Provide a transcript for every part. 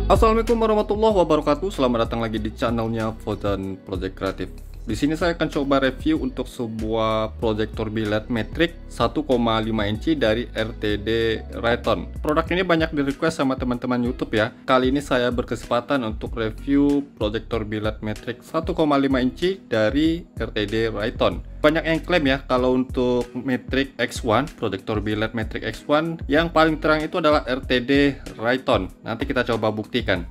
Assalamualaikum warahmatullahi wabarakatuh. Selamat datang lagi di channelnya Fauzan Project Kreatif. Di sini saya akan coba review untuk sebuah proyektor biled metrik 1,5 inci dari RTD Rayton. Produk ini banyak di request sama teman-teman YouTube ya. Kali ini saya berkesempatan untuk review proyektor biled metrik 1,5 inci dari RTD Rayton. Banyak yang klaim ya kalau untuk Matrix X1, proyektor biled Matrix X1 yang paling terang itu adalah RTD Rayton. Nanti kita coba buktikan.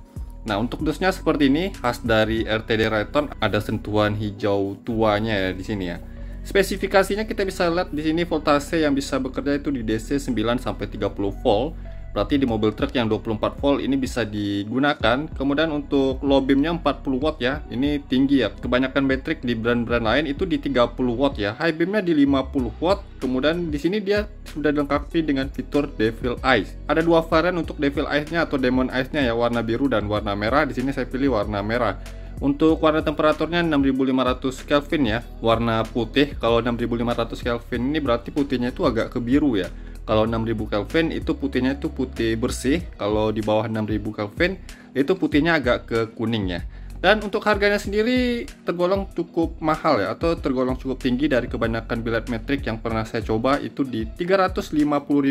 Nah, untuk dusnya seperti ini, khas dari RTD Rayton, ada sentuhan hijau tuanya ya di sini ya. Spesifikasinya kita bisa lihat di sini voltase yang bisa bekerja itu di DC 9 sampai 30 volt. Berarti di mobil truk yang 24 volt ini bisa digunakan. Kemudian untuk low beamnya 40 watt ya. Ini tinggi ya. Kebanyakan baterai di brand-brand lain itu di 30 watt ya. High beamnya di 50 watt. Kemudian di sini dia sudah dilengkapi dengan fitur Devil Eyes. Ada dua varian untuk Devil Eyes-nya atau Demon Eyes-nya ya, warna biru dan warna merah. Di sini saya pilih warna merah. Untuk warna temperaturnya 6500 Kelvin ya, warna putih. Kalau 6500 Kelvin ini berarti putihnya itu agak ke biru ya. Kalau 6000 Kelvin itu putihnya itu putih bersih. Kalau di bawah 6000 Kelvin itu putihnya agak ke kuning ya. Dan untuk harganya sendiri tergolong cukup mahal ya, atau tergolong cukup tinggi dari kebanyakan biled metrik yang pernah saya coba itu di 350.000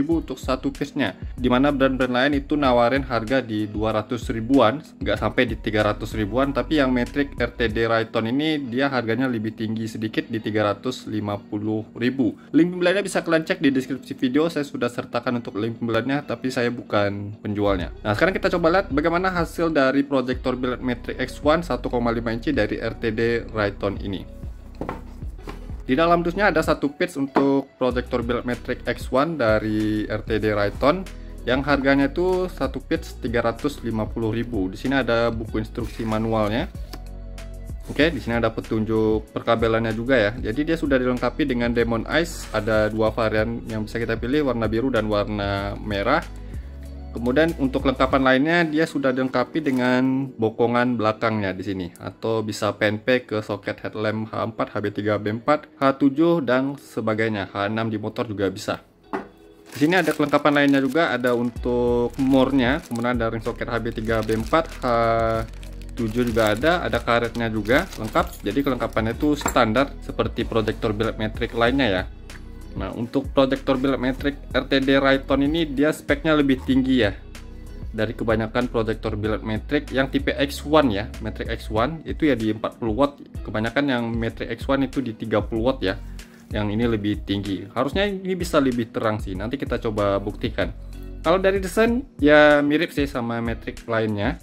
untuk satu piece-nya. Dimana brand-brand lain itu nawarin harga di 200 ribuan, nggak sampai di 300 ribuan, tapi yang metrik RTD Rayton ini dia harganya lebih tinggi sedikit di 350.000. Link pembeliannya bisa kalian cek di deskripsi video, saya sudah sertakan untuk link pembeliannya, tapi saya bukan penjualnya. Nah, sekarang kita coba lihat bagaimana hasil dari proyektor biled metrik X1 1,5 inci dari RTD Rayton ini. Di dalam dusnya ada satu piece untuk proyektor biled metrik X1 dari RTD Rayton yang harganya itu satu piece 350.000. Di sini ada buku instruksi manualnya. Oke, di sini ada petunjuk perkabelannya juga ya. Jadi dia sudah dilengkapi dengan Demon Eyes. Ada dua varian yang bisa kita pilih, warna biru dan warna merah. Kemudian untuk kelengkapan lainnya dia sudah dilengkapi dengan bokongan belakangnya di sini, atau bisa PNP ke soket headlamp H4, HB3, B4, H7 dan sebagainya. H6 di motor juga bisa. Di sini ada kelengkapan lainnya juga, ada untuk more-nya, kemudian ada ring soket HB3, B4, H7 juga ada karetnya juga lengkap. Jadi kelengkapannya itu standar seperti proyektor biled metrik lainnya ya. Nah, untuk proyektor biled metrik RTD Rayton ini dia speknya lebih tinggi ya dari kebanyakan proyektor biled metrik yang tipe X1 ya. Metrik X1 itu ya di 40 watt. Kebanyakan yang metrik X1 itu di 30 watt ya. Yang ini lebih tinggi. Harusnya ini bisa lebih terang sih. Nanti kita coba buktikan. Kalau dari desain ya mirip sih sama metrik lainnya.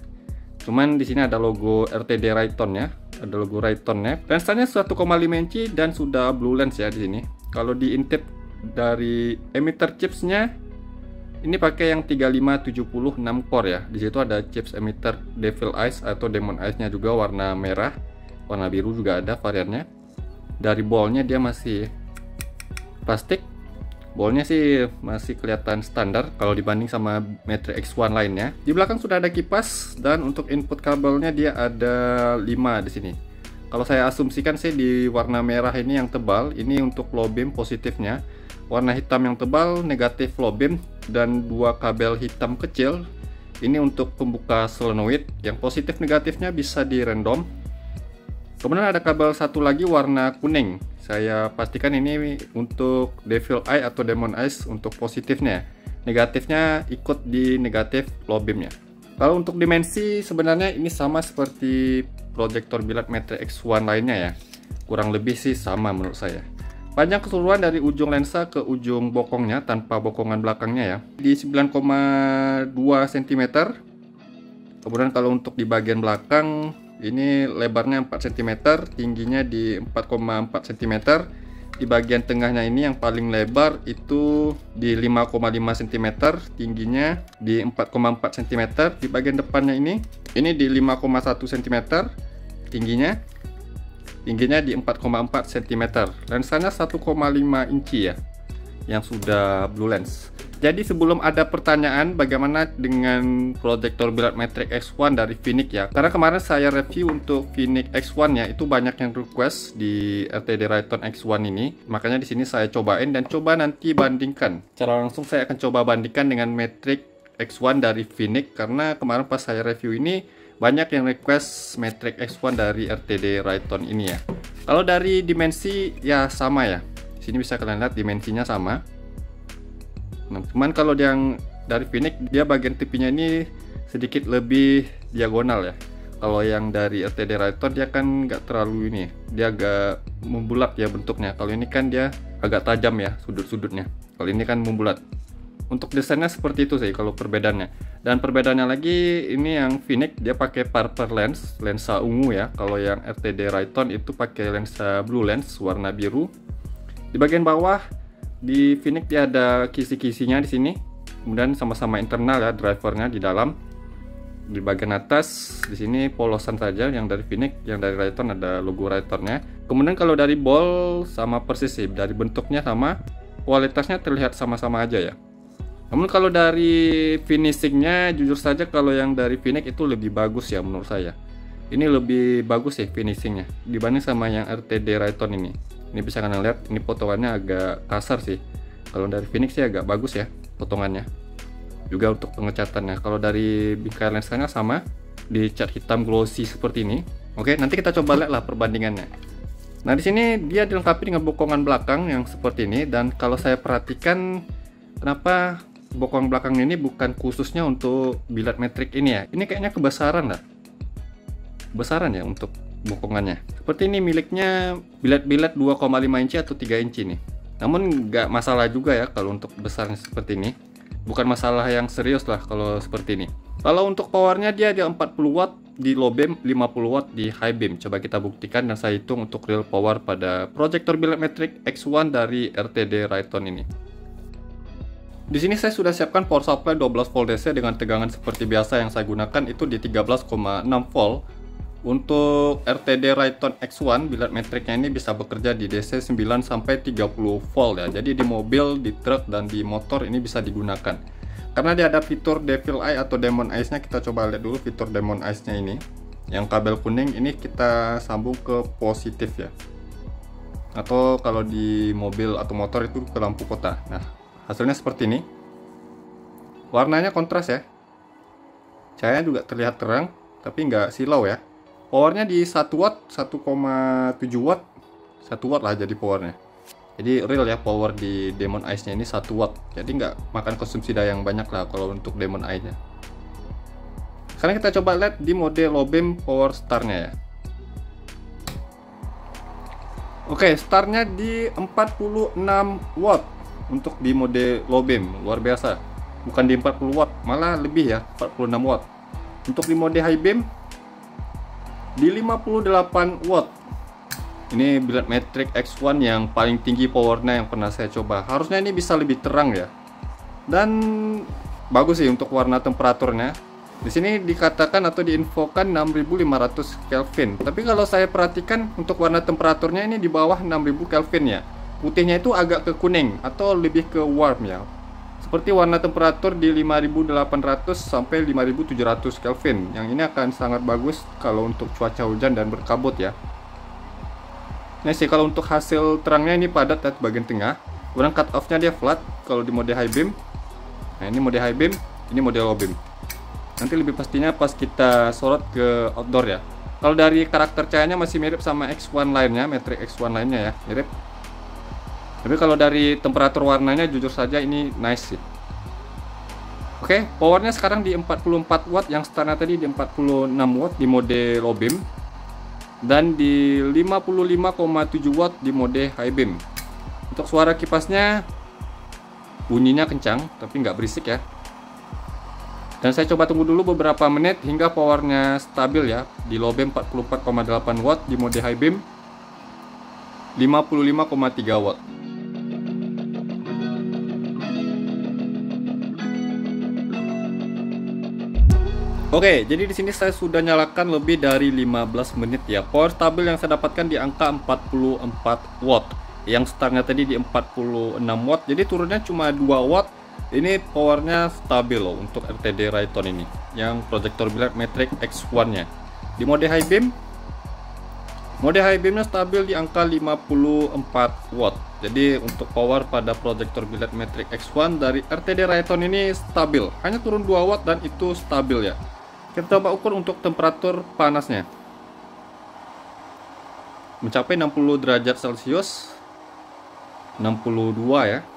Cuman di sini ada logo RTD Rayton ya. Ada logo Raytonnya. Lensanya 1,5 inci dan sudah blue lens ya di sini. Kalau diintip dari emitter chipsnya ini pakai yang 3576 core ya. Di situ ada chips emitter Devil Eyes atau Demon Eyes-nya juga warna merah, warna biru juga ada variannya. Dari bolnya dia masih plastik. Bolnya sih masih kelihatan standar kalau dibanding sama Matrix X1 lainnya. Di belakang sudah ada kipas dan untuk input kabelnya dia ada 5 di sini. Kalau saya asumsikan sih di warna merah ini yang tebal, ini untuk low beam positifnya. Warna hitam yang tebal negatif low beam, dan dua kabel hitam kecil ini untuk pembuka solenoid. Yang positif negatifnya bisa di random. Kemudian ada kabel satu lagi warna kuning. Saya pastikan ini untuk Devil Eye atau Demon Eyes untuk positifnya. Negatifnya ikut di negatif low beamnya. Kalau untuk dimensi sebenarnya ini sama seperti proyektor biled metrik X1 lainnya ya. Kurang lebih sih sama menurut saya. Panjang keseluruhan dari ujung lensa ke ujung bokongnya tanpa bokongan belakangnya ya di 9,2 cm. Kemudian kalau untuk di bagian belakang ini lebarnya 4 cm, tingginya di 4,4 cm. Di bagian tengahnya ini yang paling lebar itu di 5,5 cm, tingginya di 4,4 cm. Di bagian depannya ini di 5,1 cm, tingginya di 4,4 cm. Lensanya 1,5 inci ya, yang sudah blue lens. Jadi sebelum ada pertanyaan bagaimana dengan proyektor biled metrik X1 dari Phoenix ya. Karena kemarin saya review untuk Phoenix X1 ya, itu banyak yang request di RTD Rayton X1 ini. Makanya di sini saya cobain dan coba nanti bandingkan. Secara langsung saya akan coba bandingkan dengan metrik X1 dari Phoenix, karena kemarin pas saya review ini banyak yang request Matrix X1 dari RTD Rayton ini ya. Kalau dari dimensi ya sama ya. Di sini bisa kalian lihat dimensinya sama. Nah, cuman kalau yang dari Phoenix dia bagian tipinya ini sedikit lebih diagonal ya. Kalau yang dari RTD Rayton dia kan nggak terlalu ini, dia agak membulat ya bentuknya. Kalau ini kan dia agak tajam ya sudut-sudutnya. Kalau ini kan membulat. Untuk desainnya seperti itu sih kalau perbedaannya. Dan perbedaannya lagi ini yang Phoenix dia pakai Parker lens, lensa ungu ya. Kalau yang RTD Rayton itu pakai lensa blue lens warna biru. Di bagian bawah di Phoenix dia ada kisi-kisinya di sini. Kemudian sama-sama internal ya drivernya di dalam. Di bagian atas di sini polosan saja yang dari Phoenix, yang dari Rayton ada logo Raytonnya. Kemudian kalau dari ball sama persis sih, dari bentuknya sama, kualitasnya terlihat sama-sama aja ya. Namun kalau dari finishingnya jujur saja kalau yang dari Phoenix itu lebih bagus ya menurut saya. Ini lebih bagus sih finishingnya dibanding sama yang RTD Rayton ini. Ini bisa kalian lihat, ini potongannya agak kasar sih. Kalau dari Phoenix sih agak bagus ya potongannya. Juga untuk pengecatannya. Kalau dari bingkai lensanya sama, dicat hitam glossy seperti ini. Oke, nanti kita coba lihat lah perbandingannya. Nah, di sini dia dilengkapi dengan bokongan belakang yang seperti ini, dan kalau saya perhatikan kenapa bokongan belakang ini bukan khususnya untuk biled Matrix ini ya. Ini kayaknya kebesaran lah. Kebesaran ya untuk bokongannya. Seperti ini miliknya biled-biled 2,5 inci atau 3 inci nih. Namun nggak masalah juga ya kalau untuk besarnya seperti ini. Bukan masalah yang serius lah kalau seperti ini. Kalau untuk powernya dia ada 40 watt di low beam, 50 watt di high beam. Coba kita buktikan dan saya hitung untuk real power pada proyektor biled Matrix X1 dari RTD Rayton ini. Di sini saya sudah siapkan power supply 12 volt DC dengan tegangan seperti biasa yang saya gunakan itu di 13,6 volt. Untuk RTD Rayton X1 biled Matrix-nya ini bisa bekerja di DC 9 sampai 30 volt ya. Jadi di mobil, di truk dan di motor ini bisa digunakan. Karena dia ada fitur Devil Eye atau Demon Eyes-nya, kita coba lihat dulu fitur Demon Eyes-nya ini. Yang kabel kuning ini kita sambung ke positif ya. Atau kalau di mobil atau motor itu ke lampu kota. Nah, hasilnya seperti ini. Warnanya kontras ya. Cahaya juga terlihat terang, tapi nggak silau ya. Powernya di 1 watt, 1,7 watt, 1 watt lah jadi powernya. Jadi real ya power di Demon Eyes-nya ini 1 watt. Jadi nggak makan konsumsi daya yang banyak lah kalau untuk Demon Eyes-nya. Sekarang kita coba lihat di mode low beam power star-nya ya. Oke, startnya di 46 watt untuk di mode low beam, luar biasa. Bukan di 40 watt, malah lebih ya, 46 watt. Untuk di mode high beam di 58 watt. Ini biled Matrix X1 yang paling tinggi powernya yang pernah saya coba. Harusnya ini bisa lebih terang ya. Dan bagus sih untuk warna temperaturnya. Di sini dikatakan atau diinfokan 6500 Kelvin. Tapi kalau saya perhatikan untuk warna temperaturnya ini di bawah 6000 Kelvin ya. Putihnya itu agak ke kuning atau lebih ke warm ya. Seperti warna temperatur di 5800 sampai 5700 Kelvin. Yang ini akan sangat bagus kalau untuk cuaca hujan dan berkabut ya. Nah sih kalau untuk hasil terangnya ini padat ya bagian tengah. Kemudian cut off-nya dia flat kalau di mode high beam. Nah ini mode high beam, ini mode low beam. Nanti lebih pastinya pas kita sorot ke outdoor ya. Kalau dari karakter cahayanya masih mirip sama X1 lainnya, Matrix X1 lainnya ya, mirip. Tapi kalau dari temperatur warnanya jujur saja ini nice sih. Oke, powernya sekarang di 44 watt, yang startnya tadi di 46 watt di mode low beam. Dan di 55,7 watt di mode high beam. Untuk suara kipasnya bunyinya kencang, tapi nggak berisik ya. Dan saya coba tunggu dulu beberapa menit hingga powernya stabil ya. Di low beam 44,8 watt, di mode high beam 55,3 watt. Oke, jadi di sini saya sudah nyalakan lebih dari 15 menit ya. Power stabil yang saya dapatkan di angka 44 watt. Yang startnya tadi di 46 watt, jadi turunnya cuma 2 watt. Ini powernya stabil loh untuk RTD Rayton ini. Yang proyektor biled Matrix X1 nya. Di mode high beam Mode high beamnya stabil di angka 54 watt. Jadi untuk power pada proyektor biled Matrix X1 dari RTD Rayton ini stabil, hanya turun 2 watt dan itu stabil ya. Kita coba ukur untuk temperatur panasnya. Mencapai 60 derajat Celcius, 62 ya.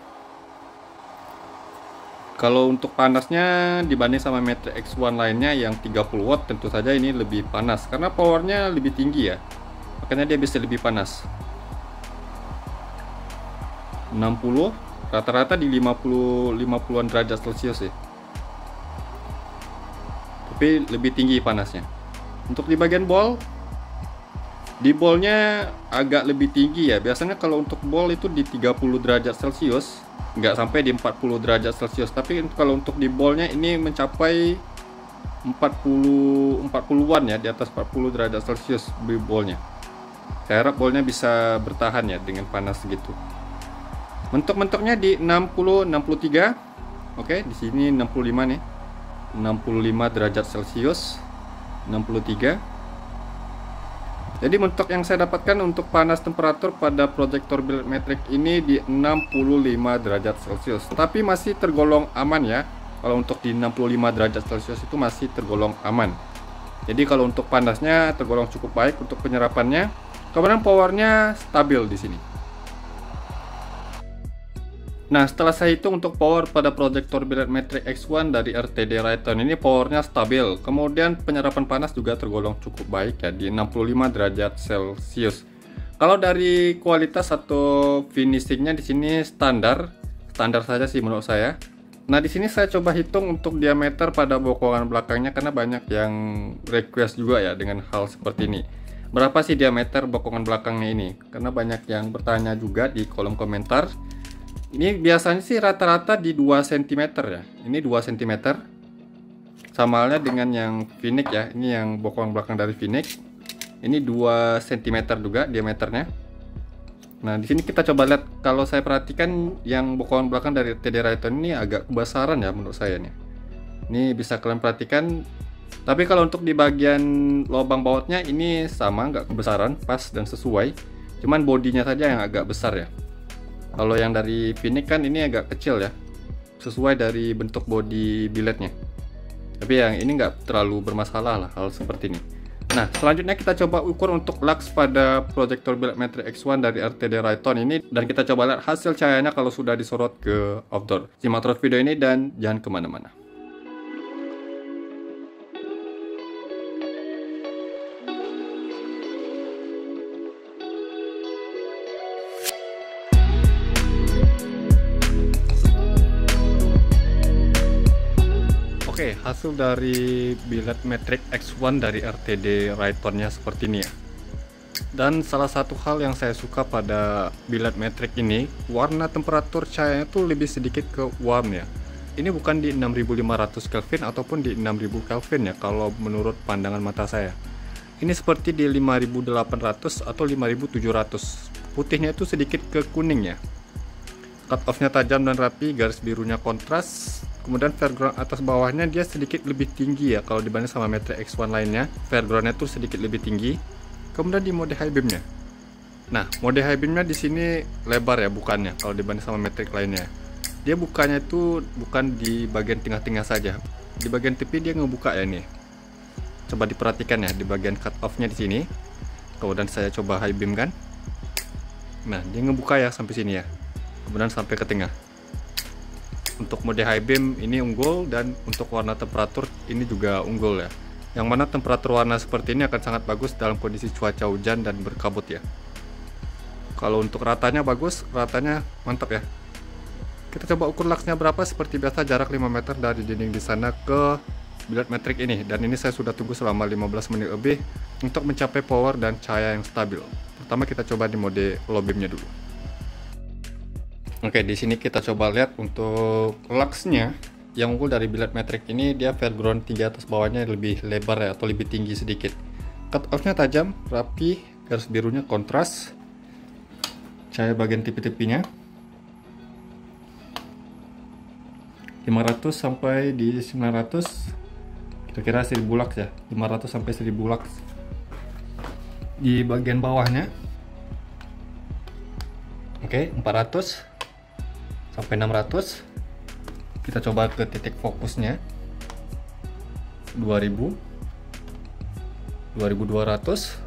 Kalau untuk panasnya dibanding sama Matrix X1 lainnya yang 30 watt, tentu saja ini lebih panas karena powernya lebih tinggi ya. Makanya dia bisa lebih panas. 60, rata-rata di 50-an derajat Celcius ya. Tapi lebih tinggi panasnya. Untuk di bagian ball, di ballnya agak lebih tinggi ya. Biasanya kalau untuk ball itu di 30 derajat Celcius, nggak sampai di 40 derajat Celcius. Tapi kalau untuk di ballnya ini mencapai 40-an ya, di atas 40 derajat Celcius di ballnya. Saya harap ballnya bisa bertahan ya dengan panas segitu. Mentok-mentoknya di 60-63. Oke, di sini 65 nih. 65 derajat Celcius, 63. Jadi mentok yang saya dapatkan untuk panas temperatur pada proyektor biled Matrix ini di 65 derajat Celcius. Tapi masih tergolong aman ya. Kalau untuk di 65 derajat Celcius itu masih tergolong aman. Jadi kalau untuk panasnya tergolong cukup baik untuk penyerapannya. Kemudian powernya stabil di sini. Nah, setelah saya hitung untuk power pada proyektor biled Matrix X1 dari RTD Rayton ini powernya stabil. Kemudian penyerapan panas juga tergolong cukup baik ya di 65 derajat Celcius. Kalau dari kualitas atau finishingnya di sini standar saja sih menurut saya. Nah, di sini saya coba hitung untuk diameter pada bokongan belakangnya karena banyak yang request juga ya dengan hal seperti ini. Berapa sih diameter bokongan belakangnya ini? Karena banyak yang bertanya juga di kolom komentar. Ini biasanya sih rata-rata di 2 cm ya. Ini 2 cm. Sama halnya dengan yang Phoenix ya. Ini yang bokongan belakang dari Phoenix. Ini 2 cm juga diameternya. Nah, di sini kita coba lihat. Kalau saya perhatikan yang bokongan belakang dari RTD Rayton ini agak kebesaran ya menurut saya nih. Ini bisa kalian perhatikan. Tapi kalau untuk di bagian lubang bautnya ini sama, nggak kebesaran, pas dan sesuai. Cuman bodinya saja yang agak besar ya. Kalau yang dari Phoenix kan ini agak kecil ya, sesuai dari bentuk body billednya. Tapi yang ini nggak terlalu bermasalah lah hal seperti ini. Nah, selanjutnya kita coba ukur untuk lux pada proyektor biled Matrix X1 dari RTD Rayton ini. Dan kita coba lihat hasil cahayanya kalau sudah disorot ke outdoor. Simak terus video ini dan jangan kemana-mana. Oke, hasil dari biled Matrix X1 dari RTD Raytonnya seperti ini ya. Dan salah satu hal yang saya suka pada biled Matrix ini, warna temperatur cahayanya tuh lebih sedikit ke warm ya. Ini bukan di 6500 Kelvin ataupun di 6000 Kelvin ya kalau menurut pandangan mata saya. Ini seperti di 5800 atau 5700. Putihnya itu sedikit ke kuning ya. Cut off-nya tajam dan rapi, garis birunya kontras. Kemudian fairground atas bawahnya dia sedikit lebih tinggi ya kalau dibanding sama Matrix X1 lainnya. Fairgroundnya tuh sedikit lebih tinggi. Kemudian di mode high beamnya. Nah, mode high beamnya di sini lebar ya bukannya kalau dibanding sama Matrix lainnya. Dia bukanya itu bukan di bagian tengah-tengah saja. Di bagian tepi dia ngebuka ya ini. Coba diperhatikan ya di bagian cut off-nya di sini. Kemudian saya coba high beam kan. Nah, dia ngebuka ya sampai sini ya. Kemudian sampai ke tengah. Untuk mode high beam ini unggul dan untuk warna temperatur ini juga unggul ya. Yang mana temperatur warna seperti ini akan sangat bagus dalam kondisi cuaca hujan dan berkabut ya. Kalau untuk ratanya bagus, ratanya mantap ya. Kita coba ukur luxnya berapa. Seperti biasa jarak 5 meter dari dinding di sana ke biled Matrix ini. Dan ini saya sudah tunggu selama 15 menit lebih untuk mencapai power dan cahaya yang stabil. Pertama kita coba di mode low beamnya dulu. Oke, di sini kita coba lihat untuk luxnya yang unggul dari biled Matrix ini, dia fairground tinggi atas bawahnya lebih lebar ya, atau lebih tinggi sedikit. Cut off-nya tajam, rapi, garis birunya kontras, cahaya bagian tepi-tepinya 500 sampai di 900, kira-kira 1000 lux ya, 500 sampai 1000 lux. di bagian bawahnya. Oke, 400 sampai 600. Kita coba ke titik fokusnya 2000, 2200.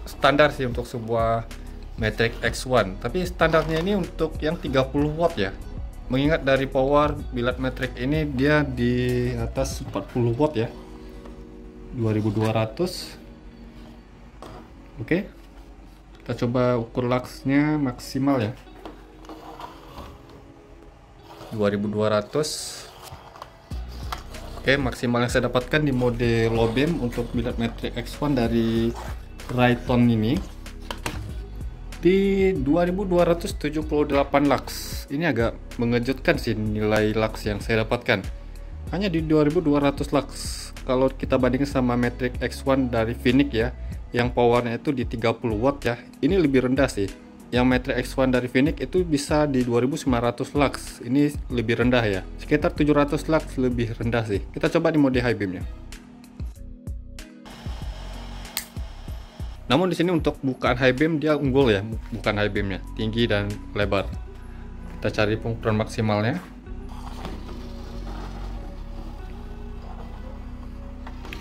Standar sih untuk sebuah Matrix X1, tapi standarnya ini untuk yang 30 watt ya. Mengingat dari power biled Matrix ini dia di atas 40 watt ya. 2200. Oke, kita coba ukur luxnya maksimal ya, 2200. Oke, maksimal yang saya dapatkan di mode low beam untuk biled Matrix X1 dari Rayton ini di 2278 lux. Ini agak mengejutkan sih nilai lux yang saya dapatkan, hanya di 2200 lux. Kalau kita bandingkan sama Matrix X1 dari Phoenix ya, yang powernya itu di 30 watt ya, ini lebih rendah sih. Yang Matrix X1 dari Phoenix itu bisa di 2900 lux, ini lebih rendah ya, sekitar 700 lux lebih rendah sih. Kita coba di mode high beamnya. Namun di sini untuk bukaan high beam dia unggul ya, bukan high beamnya, tinggi dan lebar. Kita cari pengukuran maksimalnya.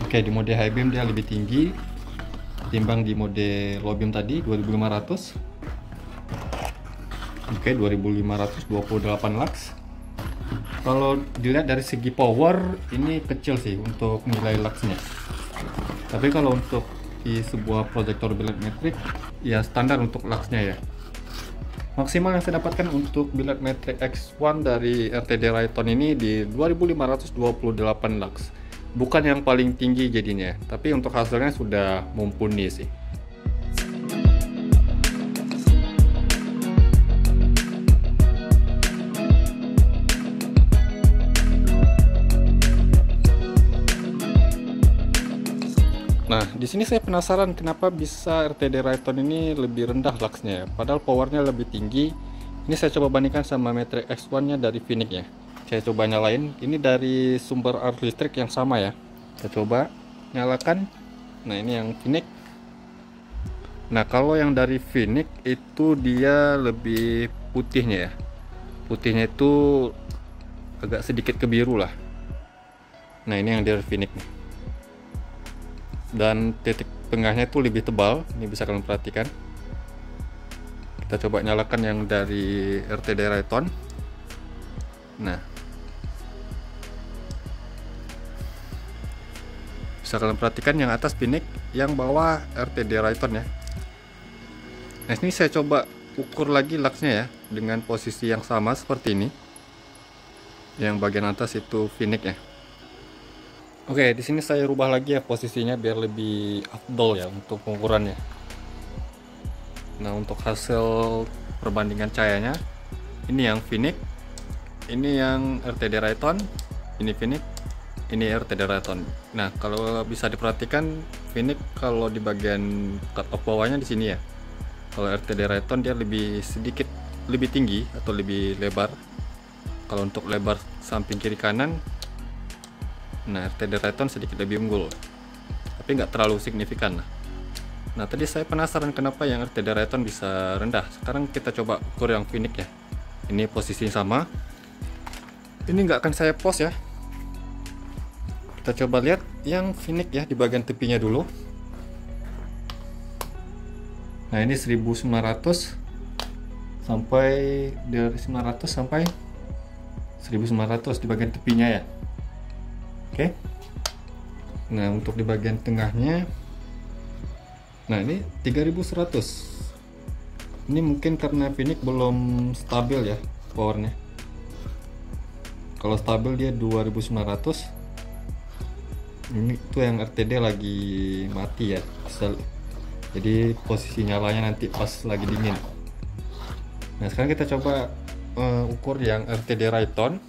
Oke, di mode high beam dia lebih tinggi ketimbang di mode low beam tadi, 2500. Oke, 2528 lux. Kalau dilihat dari segi power ini kecil sih untuk nilai luxnya. Tapi kalau untuk di sebuah proyektor biled Matrix ya standar untuk luxnya ya. Maksimal yang saya dapatkan untuk biled Matrix X1 dari RTD Rayton ini di 2528 lux. Bukan yang paling tinggi jadinya, tapi untuk hasilnya sudah mumpuni sih. Nah, di sini saya penasaran kenapa bisa RTD Rayton ini lebih rendah luxnya ya, padahal powernya lebih tinggi. Ini saya coba bandingkan sama Matrix X1-nya dari Phoenix ya. Saya coba nyalain, ini dari sumber arus listrik yang sama ya. Saya coba nyalakan. Nah, ini yang Phoenix. Nah, kalau yang dari Phoenix itu dia lebih putihnya ya. Putihnya itu agak sedikit kebiru lah. Nah, ini yang dari Phoenix nih. Dan titik tengahnya itu lebih tebal, ini bisa kalian perhatikan. Kita coba nyalakan yang dari RTD Rayton. Nah, bisa kalian perhatikan yang atas Phoenix, yang bawah RTD Rayton ya. Nah, ini saya coba ukur lagi luxnya ya, dengan posisi yang sama seperti ini. Yang bagian atas itu Phoenix ya. Oke, di sini saya rubah lagi ya posisinya biar lebih afdol ya untuk pengukurannya. Nah, untuk hasil perbandingan cahayanya, ini yang Phoenix, ini yang RTD Rayton, ini Phoenix, ini RTD Rayton. Nah, kalau bisa diperhatikan Phoenix kalau di bagian cut off bawahnya di sini ya. Kalau RTD Rayton dia lebih sedikit lebih tinggi atau lebih lebar. Kalau untuk lebar samping kiri kanan, nah, RTD Rayton sedikit lebih unggul, tapi nggak terlalu signifikan lah. Nah, tadi saya penasaran kenapa yang RTD Rayton bisa rendah. Sekarang kita coba ukur yang Phoenix ya. Ini posisi sama. Ini nggak akan saya post ya. Kita coba lihat yang Phoenix ya di bagian tepinya dulu. Nah, ini 1900 sampai dari 900 sampai 1900 di bagian tepinya ya. Oke. Nah, untuk di bagian tengahnya, nah ini 3100. Ini mungkin karena Phoenix belum stabil ya powernya. Kalau stabil dia 2900. Ini tuh yang RTD lagi mati ya. Jadi posisi nyalanya nanti pas lagi dingin. Nah, sekarang kita coba ukur yang RTD Rayton.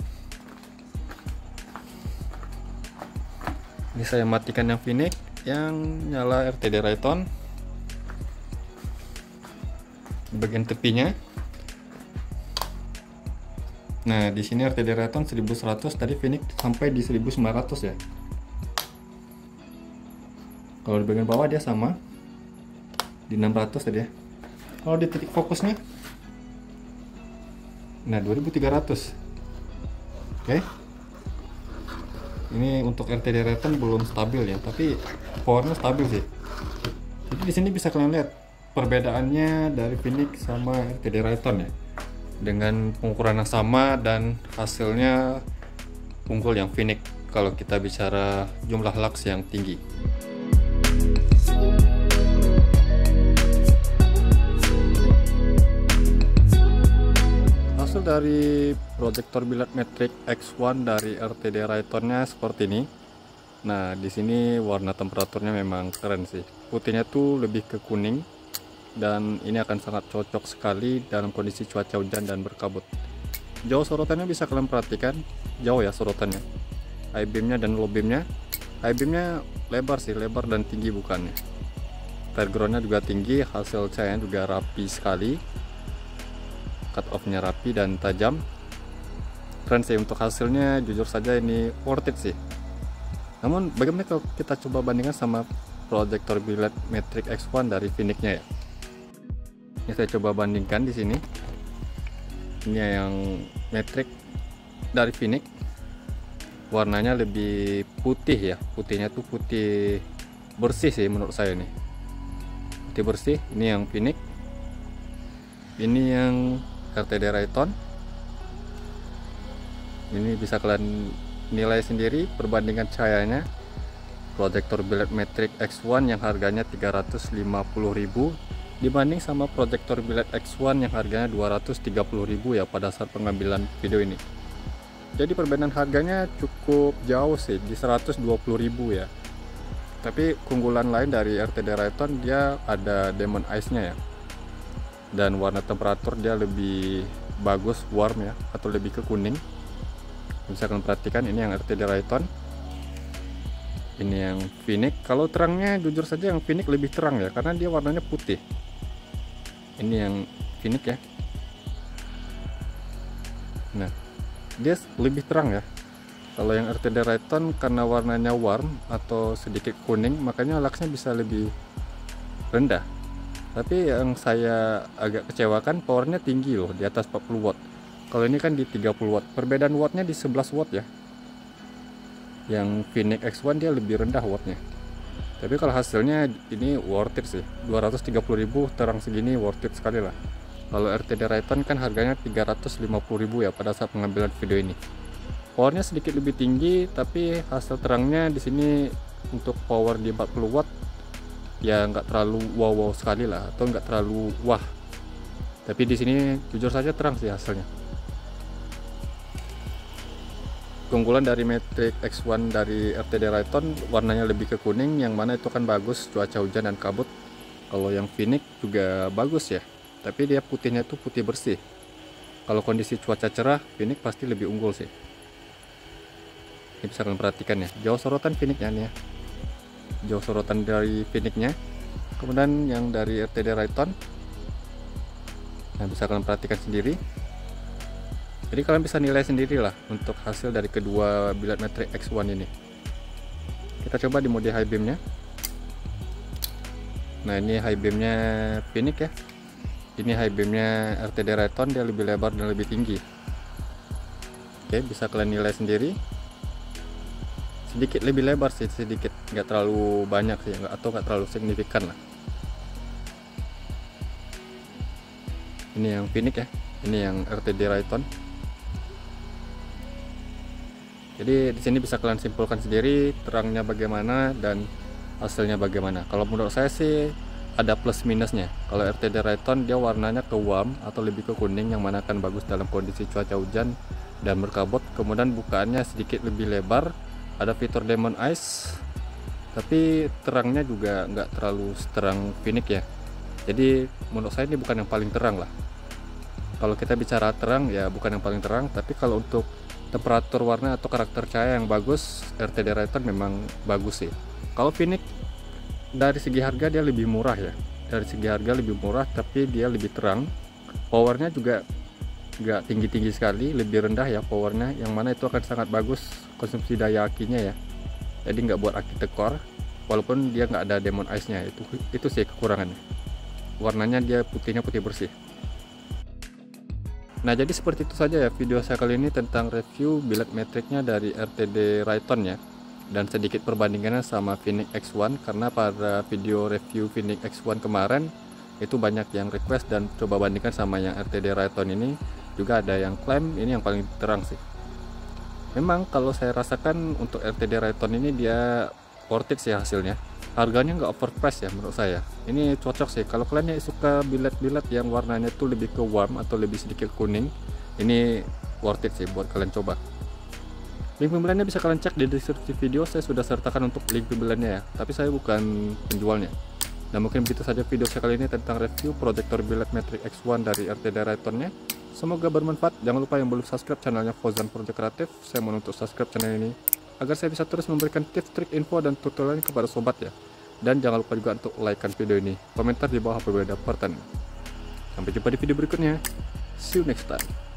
Ini saya matikan yang Phoenix, yang nyala RTD Rayton. Bagian tepinya. Nah, di sini RTD Rayton 1100, tadi Phoenix sampai di 1900 ya. Kalau di bagian bawah dia sama. di 600 tadi ya. Kalau di titik fokusnya, nah 2300. Oke. Ini untuk RTD Rayton belum stabil ya, tapi powernya stabil sih. Jadi di sini bisa kalian lihat perbedaannya dari Phoenix sama RTD Rayton ya. Dengan pengukuran yang sama dan hasilnya unggul yang Phoenix kalau kita bicara jumlah lux yang tinggi. Hasil dari proyektor biled metrik X1 dari RTD Raytonnya seperti ini. Nah, di sini warna temperaturnya memang keren sih. Putihnya tuh lebih ke kuning dan ini akan sangat cocok sekali dalam kondisi cuaca hujan dan berkabut. Jauh sorotannya bisa kalian perhatikan, jauh ya sorotannya. High beamnya dan low beamnya. High beamnya lebar sih, lebar dan tinggi bukannya. Backgroundnya juga tinggi, hasil cahayanya juga rapi sekali. Cut off-nya rapi dan tajam. Keren sih untuk hasilnya, jujur saja ini worth it sih. Namun bagaimana kalau kita coba bandingkan sama proyektor biled metrik X1 dari Phoenix-nya ya? Ini saya coba bandingkan di sini. Ini yang metrik dari Phoenix. Warnanya lebih putih ya. Putihnya tuh putih bersih sih menurut saya nih. Putih bersih. Ini yang Phoenix. Ini yang RTD Rayton. Ini bisa kalian nilai sendiri perbandingan cahayanya. Proyektor biled metrik X1 yang harganya 350.000 dibanding sama proyektor biled X1 yang harganya 230.000 ya pada saat pengambilan video ini. Jadi perbedaan harganya cukup jauh sih, di 120.000 ya. Tapi keunggulan lain dari RTD Rayton, dia ada Demon Ice-nya ya. Dan warna temperatur dia lebih bagus, warm ya, atau lebih ke kuning. Bisa kalian perhatikan, ini yang RTD Rayton, ini yang Phoenix. Kalau terangnya jujur saja yang Phoenix lebih terang ya, karena dia warnanya putih. Ini yang Phoenix ya. Nah, dia lebih terang ya. Kalau yang RTD Rayton karena warnanya warm atau sedikit kuning, makanya luxnya bisa lebih rendah. Tapi yang saya agak kecewakan, powernya tinggi loh, di atas 40 watt. Kalau ini kan di 30 watt. Perbedaan wattnya di 11 watt ya. Yang Phoenix X1 dia lebih rendah wattnya. Tapi kalau hasilnya ini worth it sih. 230.000 terang segini worth it sekali lah. Kalau RTD Rayton kan harganya 350.000 ya pada saat pengambilan video ini. Powernya sedikit lebih tinggi, tapi hasil terangnya di sini untuk power di 40 watt ya nggak terlalu wow sekali lah, atau nggak terlalu wah. Tapi di sini jujur saja terang sih hasilnya. Keunggulan dari metrik X1 dari RTD Rayton warnanya lebih ke kuning, yang mana itu kan bagus cuaca hujan dan kabut. Kalau yang Phoenix juga bagus ya, tapi dia putihnya tuh putih bersih. Kalau kondisi cuaca cerah, Phoenix pasti lebih unggul sih. Ini bisa kalian perhatikan ya, jauh sorotan Phoenix-nya nih ya. Jauh sorotan dari Phoenix-nya. Kemudian yang dari RTD Rayton, nah bisa kalian perhatikan sendiri. Jadi kalian bisa nilai sendiri lah untuk hasil dari kedua biled metrik X1 ini. Kita coba di mode high beam-nya. Nah, ini high beam-nya Phoenix ya. Ini high beam-nya RTD Rayton, dia lebih lebar dan lebih tinggi. Oke, bisa kalian nilai sendiri. Sedikit lebih lebar sih, sedikit, nggak terlalu banyak sih, atau nggak terlalu signifikan lah. Ini yang Phoenix ya, ini yang RTD Rayton. Jadi di sini bisa kalian simpulkan sendiri terangnya bagaimana dan hasilnya bagaimana. Kalau menurut saya sih ada plus minusnya. Kalau RTD Rayton dia warnanya ke warm atau lebih ke kuning, yang mana akan bagus dalam kondisi cuaca hujan dan berkabut. Kemudian bukaannya sedikit lebih lebar, ada fitur Demon Ice, tapi terangnya juga nggak terlalu terang Phoenix ya. Jadi menurut saya ini bukan yang paling terang lah. Kalau kita bicara terang ya bukan yang paling terang, tapi kalau untuk temperatur warna atau karakter cahaya yang bagus, RTD Rayton memang bagus sih. Kalau Phoenix dari segi harga dia lebih murah ya, dari segi harga lebih murah, tapi dia lebih terang. Powernya juga nggak tinggi-tinggi sekali, lebih rendah ya powernya, yang mana itu akan sangat bagus konsumsi daya akinya ya. Jadi nggak buat aki tekor, walaupun dia nggak ada Demon Ice nya, itu sih kekurangannya. warnanya dia putihnya putih bersih. Nah, jadi seperti itu saja ya video saya kali ini tentang review biled metriknya dari RTD Rayton ya, dan sedikit perbandingannya sama Phoenix X1, karena pada video review Phoenix X1 kemarin itu banyak yang request dan coba bandingkan sama yang RTD Rayton ini, juga ada yang klaim ini yang paling terang sih. Memang kalau saya rasakan untuk RTD Rayton ini dia worth it sih hasilnya. Harganya nggak overpriced ya menurut saya. Ini cocok sih kalau kalian yang suka biled-biled yang warnanya tuh lebih ke warm atau lebih sedikit kuning. Ini worth it sih buat kalian coba. Link pembeliannya bisa kalian cek di deskripsi video, saya sudah sertakan untuk link pembeliannya ya. Tapi saya bukan penjualnya. Dan mungkin begitu saja video saya kali ini tentang review proyektor biled Matrix X1 dari RTD Raytonnya. Semoga bermanfaat. Jangan lupa yang belum subscribe channelnya Fauzan Project Kreatif, saya mau untuk subscribe channel ini agar saya bisa terus memberikan tips, trik, info, dan tutorial kepada sobat ya. Dan jangan lupa juga untuk like-kan video ini, komentar di bawah apabila ada pertanyaan. Sampai jumpa di video berikutnya. See you next time.